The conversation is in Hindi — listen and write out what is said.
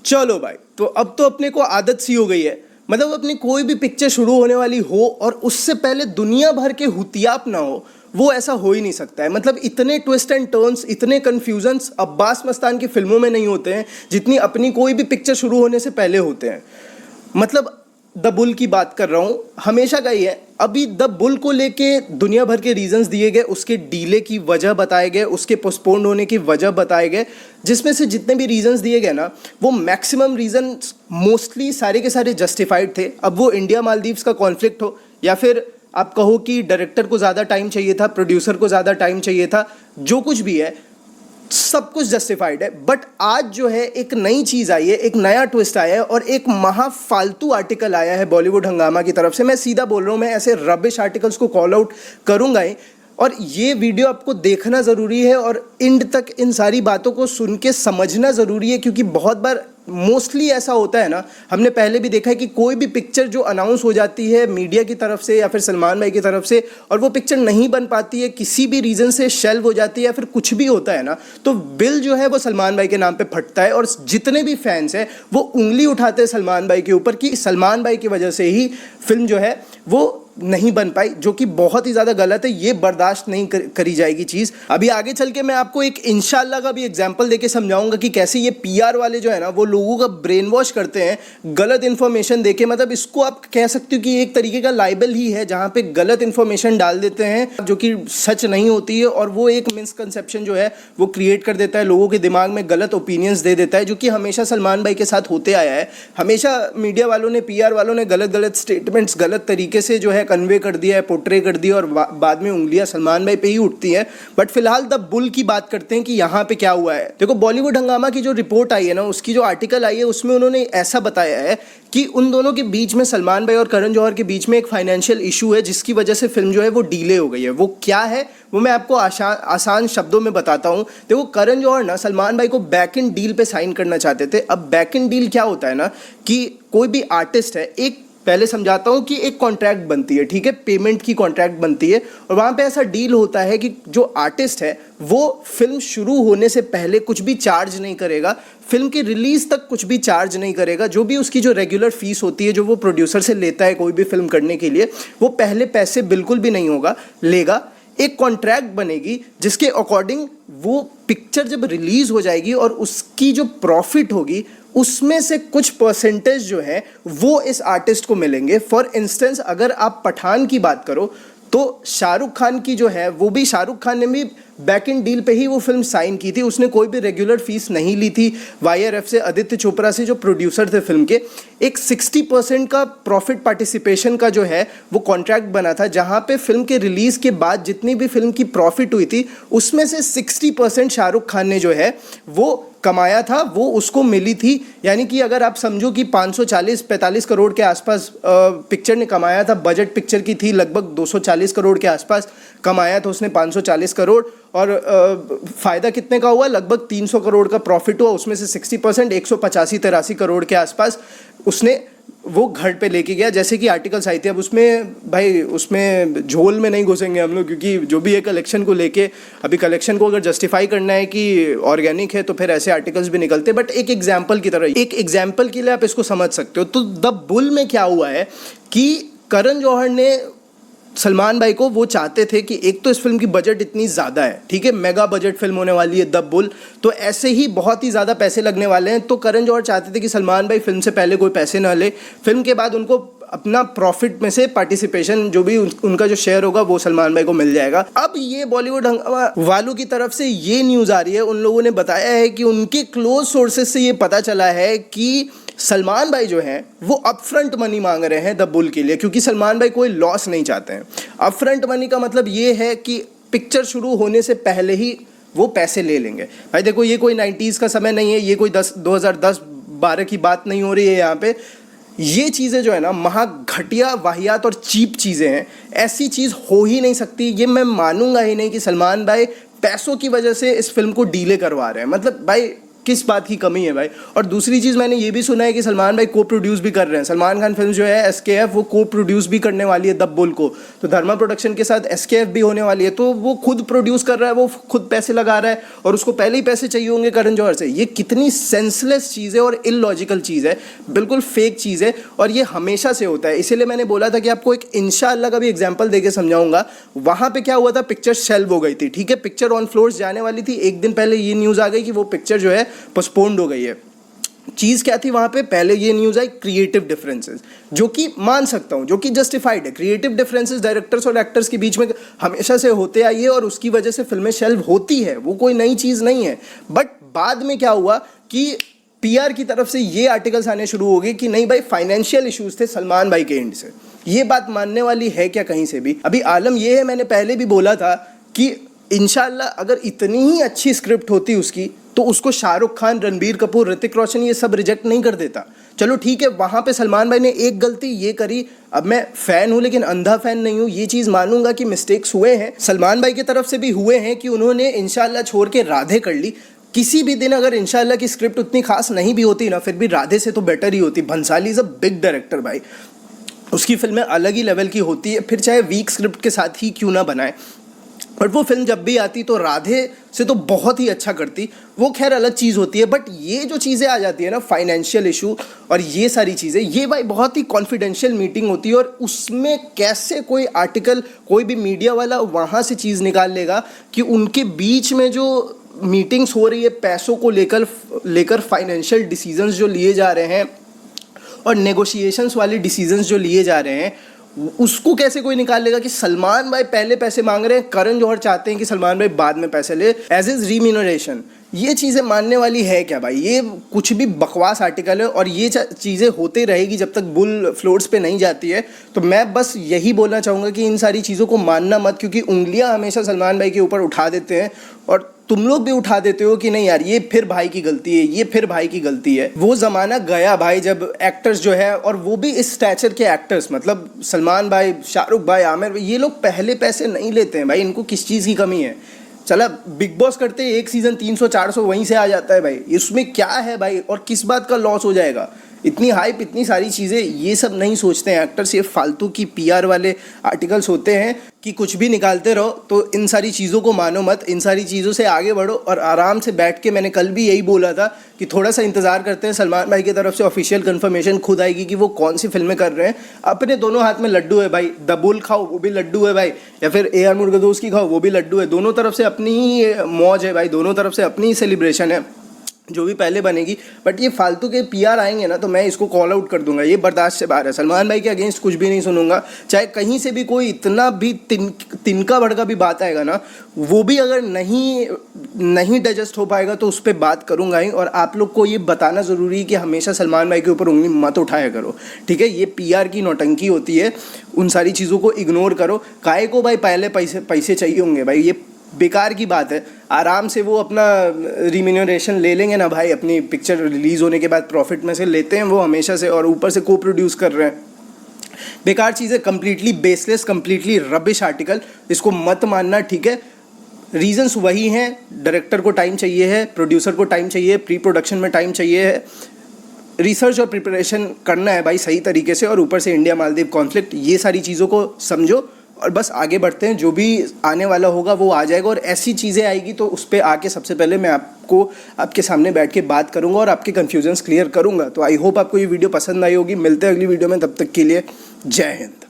चलो भाई, तो अब तो अपने को आदत सी हो गई है। मतलब अपनी कोई भी पिक्चर शुरू होने वाली हो और उससे पहले दुनिया भर के हुतियाप ना हो, वो ऐसा हो ही नहीं सकता है। मतलब इतने ट्विस्ट एंड टर्न्स, इतने कन्फ्यूजन्स अब्बास मस्तान की फिल्मों में नहीं होते हैं जितनी अपनी कोई भी पिक्चर शुरू होने से पहले होते हैं। मतलब द बुल की बात कर रहा हूँ, हमेशा का ही है। अभी द बुल को लेके दुनिया भर के रीजंस दिए गए, उसके डीले की वजह बताए गए, उसके पोस्टपोन्ड होने की वजह बताए गए, जिसमें से जितने भी रीजंस दिए गए ना, वो मैक्सिमम रीजंस मोस्टली सारे के सारे जस्टिफाइड थे। अब वो इंडिया मालदीव्स का कॉन्फ्लिक्ट हो या फिर आप कहो कि डायरेक्टर को ज़्यादा टाइम चाहिए था, प्रोड्यूसर को ज़्यादा टाइम चाहिए था, जो कुछ भी है सब कुछ जस्टिफाइड है। बट आज जो है एक नई चीज़ आई है, एक नया ट्विस्ट आया है और एक महा फालतू आर्टिकल आया है बॉलीवुड हंगामा की तरफ से। मैं सीधा बोल रहा हूँ, मैं ऐसे रबिश आर्टिकल्स को कॉल आउट करूँगा ही। और ये वीडियो आपको देखना ज़रूरी है और एंड तक इन सारी बातों को सुन के समझना ज़रूरी है, क्योंकि बहुत बार मोस्टली ऐसा होता है ना, हमने पहले भी देखा है कि कोई भी पिक्चर जो अनाउंस हो जाती है मीडिया की तरफ से या फिर सलमान भाई की तरफ से, और वो पिक्चर नहीं बन पाती है, किसी भी रीज़न से शेल्व हो जाती है या फिर कुछ भी होता है ना, तो बिल जो है वो सलमान भाई के नाम पे फटता है। और जितने भी फैंस हैं वो उंगली उठाते हैं सलमान भाई के ऊपर कि सलमान भाई की वजह से ही फिल्म जो है वो नहीं बन पाई, जो कि बहुत ही ज़्यादा गलत है। ये बर्दाश्त नहीं करी जाएगी चीज़। अभी आगे चल के मैं आपको एक इंशाल्लाह का भी एग्जाम्पल देके समझाऊंगा कि कैसे ये पीआर वाले जो है ना, वो लोगों का ब्रेन वॉश करते हैं गलत इन्फॉर्मेशन देके। मतलब इसको आप कह सकते हो कि एक तरीके का लाइबल ही है, जहाँ पे गलत इन्फॉर्मेशन डाल देते हैं जो कि सच नहीं होती है, और वो एक मिसकंसेप्शन जो है वो क्रिएट कर देता है, लोगों के दिमाग में गलत ओपिनियंस दे देता है, जो कि हमेशा सलमान भाई के साथ होते आया है। हमेशा मीडिया वालों ने, पीआर वालों ने गलत गलत स्टेटमेंट्स गलत तरीके से जो है कन्वे कर दिया है, पोर्ट्रे कर दिया, और बाद में उंगलियां सलमान भाई पे ही उठती हैं। बट फिलहाल द बुल की बात करते हैं कि यहाँ पे क्या हुआ है। देखो, बॉलीवुड हंगामा की जो रिपोर्ट आई है ना, उसकी जो आर्टिकल आई है, उसमें उन्होंने ऐसा बताया है कि उन दोनों के बीच में, सलमान भाई और करण जौहर के बीच में एक फाइनेंशियल इशू है, जिसकी वजह से फिल्म जो है वो डिले हो गई है। वो क्या है वो मैं आपको आसान शब्दों में बताता हूँ। देखो, करण जौहर ना सलमान भाई को बैक इन डील पे साइन करना चाहते थे। अब बैक इन डील क्या होता है ना, कि कोई भी आर्टिस्ट है, एक पहले समझाता हूँ कि एक कॉन्ट्रैक्ट बनती है, ठीक है, पेमेंट की कॉन्ट्रैक्ट बनती है, और वहाँ पे ऐसा डील होता है कि जो आर्टिस्ट है वो फिल्म शुरू होने से पहले कुछ भी चार्ज नहीं करेगा, फिल्म की रिलीज तक कुछ भी चार्ज नहीं करेगा। जो भी उसकी जो रेगुलर फीस होती है, जो वो प्रोड्यूसर से लेता है कोई भी फिल्म करने के लिए, वो पहले पैसे बिल्कुल भी नहीं होगा लेगा। एक कॉन्ट्रैक्ट बनेगी जिसके अकॉर्डिंग वो पिक्चर जब रिलीज हो जाएगी और उसकी जो प्रॉफिट होगी, उसमें से कुछ परसेंटेज जो है वो इस आर्टिस्ट को मिलेंगे। फॉर इंस्टेंस, अगर आप पठान की बात करो तो शाहरुख खान की जो है वो भी, शाहरुख खान ने भी बैक इन डील पे ही वो फिल्म साइन की थी। उसने कोई भी रेगुलर फीस नहीं ली थी वाईआरएफ से, आदित्य चोपड़ा से, जो प्रोड्यूसर थे फिल्म के। एक 60% का प्रॉफिट पार्टिसिपेशन का जो है वो कॉन्ट्रैक्ट बना था, जहाँ पे फिल्म के रिलीज के बाद जितनी भी फिल्म की प्रॉफिट हुई थी, उसमें से 60% शाहरुख खान ने जो है वो कमाया था, वो उसको मिली थी। यानी कि अगर आप समझो कि 540-45 करोड़ के आसपास पिक्चर ने कमाया था। बजट पिक्चर की थी, लगभग 240 करोड़ के आसपास कमाया था उसने, 540 करोड़। और फ़ायदा कितने का हुआ? लगभग 300 करोड़ का प्रॉफिट हुआ। उसमें से 60% 185-83 करोड़ के आसपास उसने वो घर पे लेके गया, जैसे कि आर्टिकल्स आई थी। अब उसमें भाई, उसमें झोल में नहीं घुसेंगे हम लोग, क्योंकि जो भी है कलेक्शन को लेके, अभी कलेक्शन को अगर जस्टिफाई करना है कि ऑर्गेनिक है तो फिर ऐसे आर्टिकल्स भी निकलते हैं। बट एक एग्जाम्पल की तरह, एक एग्जाम्पल के लिए आप इसको समझ सकते हो। तो द बुल में क्या हुआ है कि करण जौहर ने सलमान भाई को, वो चाहते थे कि एक तो इस फिल्म की बजट इतनी ज़्यादा है, ठीक है, मेगा बजट फिल्म होने वाली है द बुल, तो ऐसे ही बहुत ही ज़्यादा पैसे लगने वाले हैं। तो करण जौहर चाहते थे कि सलमान भाई फिल्म से पहले कोई पैसे ना ले, फिल्म के बाद उनको अपना प्रॉफिट में से पार्टिसिपेशन, जो भी उनका जो शेयर होगा वो सलमान भाई को मिल जाएगा। अब ये बॉलीवुड वालों की तरफ से ये न्यूज़ आ रही है, उन लोगों ने बताया है कि उनके क्लोज सोर्सेज से ये पता चला है कि सलमान भाई जो हैं वो अपफ्रंट मनी मांग रहे हैं द बुल के लिए, क्योंकि सलमान भाई कोई लॉस नहीं चाहते हैं। अपफ्रंट मनी का मतलब ये है कि पिक्चर शुरू होने से पहले ही वो पैसे ले लेंगे। भाई देखो, ये कोई 90s का समय नहीं है, ये कोई 2010-12 की बात नहीं हो रही है यहाँ पे। ये चीज़ें जो है ना, महा घटिया, वाहियात और चीप चीज़ें हैं। ऐसी चीज़ हो ही नहीं सकती। ये मैं मानूंगा ही नहीं कि सलमान भाई पैसों की वजह से इस फिल्म को डीले करवा रहे हैं। मतलब भाई, किस बात की कमी है भाई। और दूसरी चीज़ मैंने ये भी सुना है कि सलमान भाई को प्रोड्यूस भी कर रहे हैं। सलमान खान फिल्म जो है SKF वो को प्रोड्यूस भी करने वाली है दब्बुल को, तो धर्मा प्रोडक्शन के साथ SKF भी होने वाली है, तो वो खुद प्रोड्यूस कर रहा है, वो खुद पैसे लगा रहा है और उसको पहले ही पैसे चाहिए होंगे करण जौहर से। ये कितनी सेंसलेस चीज़ है और इलॉजिकल चीज़ है, बिल्कुल फेक चीज़ है और ये हमेशा से होता है। इसीलिए मैंने बोला था कि आपको एक इंशाअल्लाह का भी एग्जाम्पल देके समझाऊंगा। वहाँ पे क्या हुआ था, पिक्चर शेल्व हो गई थी, ठीक है, पिक्चर ऑन फ्लोर्स जाने वाली थी, एक दिन पहले ये न्यूज़ आ गई कि वो पिक्चर जो है पोस्टपोन्ड हो गई है। चीज़ क्या थी वहाँ पे, पहले ये न्यूज़ आई क्रिएटिव डिफरेंसेस, जो कि मान सकता हूँ, जो कि जस्टिफाइड है। क्रिएटिव डिफरेंसेस डायरेक्टर्स और एक्टर्स के बीच में हमेशा से होते आई है और उसकी वजह से फिल्में शेल्व होती है, वो कोई नई चीज़ नहीं है। बट बाद में क्या हुआ कि PR की तरफ से ये आर्टिकल्स आने शुरू हो गए कि नहीं भाई फाइनेंशियल इश्यूज थे सलमान भाई के एंड से। ये बात मानने वाली है क्या कहीं से भी? अभी आलम ये है, मैंने पहले भी बोला था कि इंशाल्लाह अगर इतनी ही अच्छी स्क्रिप्ट होती उसकी तो उसको शाहरुख खान, रणबीर कपूर, ऋतिक रोशन ये सब रिजेक्ट नहीं कर देता। चलो ठीक है, वहाँ पे सलमान भाई ने एक गलती ये करी, अब मैं फ़ैन हूँ लेकिन अंधा फ़ैन नहीं हूँ, ये चीज़ मानूंगा कि मिस्टेक्स हुए हैं, सलमान भाई की तरफ से भी हुए हैं कि उन्होंने इंशाल्लाह छोड़ के राधे कर ली। किसी भी दिन अगर इंशाल्लाह की स्क्रिप्ट उतनी खास नहीं भी होती ना, फिर भी राधे से तो बेटर ही होती। Bhansali is a big director भाई, उसकी फिल्में अलग ही लेवल की होती है, फिर चाहे वीक स्क्रिप्ट के साथ ही क्यों ना बनाए, बट वो फिल्म जब भी आती तो राधे से तो बहुत ही अच्छा करती, वो खैर अलग चीज़ होती है। बट ये जो चीज़ें आ जाती है ना, फाइनेंशियल इशू और ये सारी चीज़ें, ये भाई बहुत ही कॉन्फिडेंशियल मीटिंग होती है और उसमें कैसे कोई आर्टिकल, कोई भी मीडिया वाला वहाँ से चीज़ निकाल लेगा कि उनके बीच में जो मीटिंग्स हो रही है पैसों को लेकर फाइनेंशियल डिसीजंस जो लिए जा रहे हैं और नेगोशिएशंस वाले डिसीजंस जो लिए जा रहे हैं, उसको कैसे कोई निकाल लेगा कि सलमान भाई पहले पैसे मांग रहे हैं, करण जौहर चाहते हैं कि सलमान भाई बाद में पैसे ले एज इज रीम्यूनरेशन। ये चीज़ें मानने वाली है क्या भाई? ये कुछ भी बकवास आर्टिकल है और ये चीज़ें होते रहेगी जब तक बुल फ्लोर्स पे नहीं जाती है। तो मैं बस यही बोलना चाहूँगा कि इन सारी चीज़ों को मानना मत, क्योंकि उंगलियाँ हमेशा सलमान भाई के ऊपर उठा देते हैं और तुम लोग भी उठा देते हो कि नहीं यार ये फिर भाई की गलती है, ये फिर भाई की गलती है। वो ज़माना गया भाई जब एक्टर्स जो है, और वो भी इस स्टैचर के एक्टर्स, मतलब सलमान भाई, शाहरुख भाई, आमिर भाई, ये लोग पहले पैसे नहीं लेते हैं भाई। इनको किस चीज़ की कमी है? चला बिग बॉस करते हैं, एक सीज़न 300-400 वहीं से आ जाता है भाई, इसमें क्या है भाई? और किस बात का लॉस हो जाएगा? इतनी हाइप, इतनी सारी चीज़ें, ये सब नहीं सोचते हैं एक्टर्स। ये फालतू की PR वाले आर्टिकल्स होते हैं कि कुछ भी निकालते रहो। तो इन सारी चीज़ों को मानो मत, इन सारी चीज़ों से आगे बढ़ो और आराम से बैठ के, मैंने कल भी यही बोला था कि थोड़ा सा इंतज़ार करते हैं, सलमान भाई की तरफ से ऑफिशियल कंफर्मेशन खुद आएगी कि वो कौन सी फिल्में कर रहे हैं। अपने दोनों हाथ में लड्डू है भाई, दबुल खाओ वो भी लड्डू है भाई, या फिर AR मुर्गदोस की खाओ वो भी लड्डू है। दोनों तरफ से अपनी ही मौज है भाई, दोनों तरफ से अपनी ही सेलिब्रेशन है जो भी पहले बनेगी। बट ये फालतू के PR आएंगे ना तो मैं इसको कॉल आउट कर दूंगा, ये बर्दाश्त से बाहर है। सलमान भाई के अगेंस्ट कुछ भी नहीं सुनूंगा, चाहे कहीं से भी कोई इतना भी तिनका भड़का भी बात आएगा ना, वो भी अगर नहीं डाइजेस्ट हो पाएगा तो उस पर बात करूंगा ही। और आप लोग को ये बताना ज़रूरी है कि हमेशा सलमान भाई के ऊपर उंगली मत उठाया करो, ठीक है? ये PR की नौटंकी होती है, उन सारी चीज़ों को इग्नोर करो। काहे को भाई पहले पैसे चाहिए होंगे भाई, ये बेकार की बात है। आराम से वो अपना रिम्यूनरेशन ले लेंगे ना भाई, अपनी पिक्चर रिलीज़ होने के बाद प्रॉफिट में से लेते हैं वो हमेशा से, और ऊपर से को प्रोड्यूस कर रहे हैं। बेकार चीज़ें, completely baseless, completely rubbish article, इसको मत मानना, ठीक है? रीजंस वही हैं, डायरेक्टर को टाइम चाहिए है, प्रोड्यूसर को टाइम चाहिए, प्री प्रोडक्शन में टाइम चाहिए है, रिसर्च और प्रिपरेशन करना है भाई सही तरीके से, और ऊपर से इंडिया मालदीव कॉन्फ्लिक्ट, ये सारी चीज़ों को समझो और बस आगे बढ़ते हैं। जो भी आने वाला होगा वो आ जाएगा, और ऐसी चीज़ें आएगी तो उस पर आके सबसे पहले मैं आपके सामने बैठ के बात करूंगा और आपके कन्फ्यूजन्स क्लियर करूंगा। तो आई होप आपको ये वीडियो पसंद आई होगी। मिलते हैं अगली वीडियो में, तब तक के लिए जय हिंद।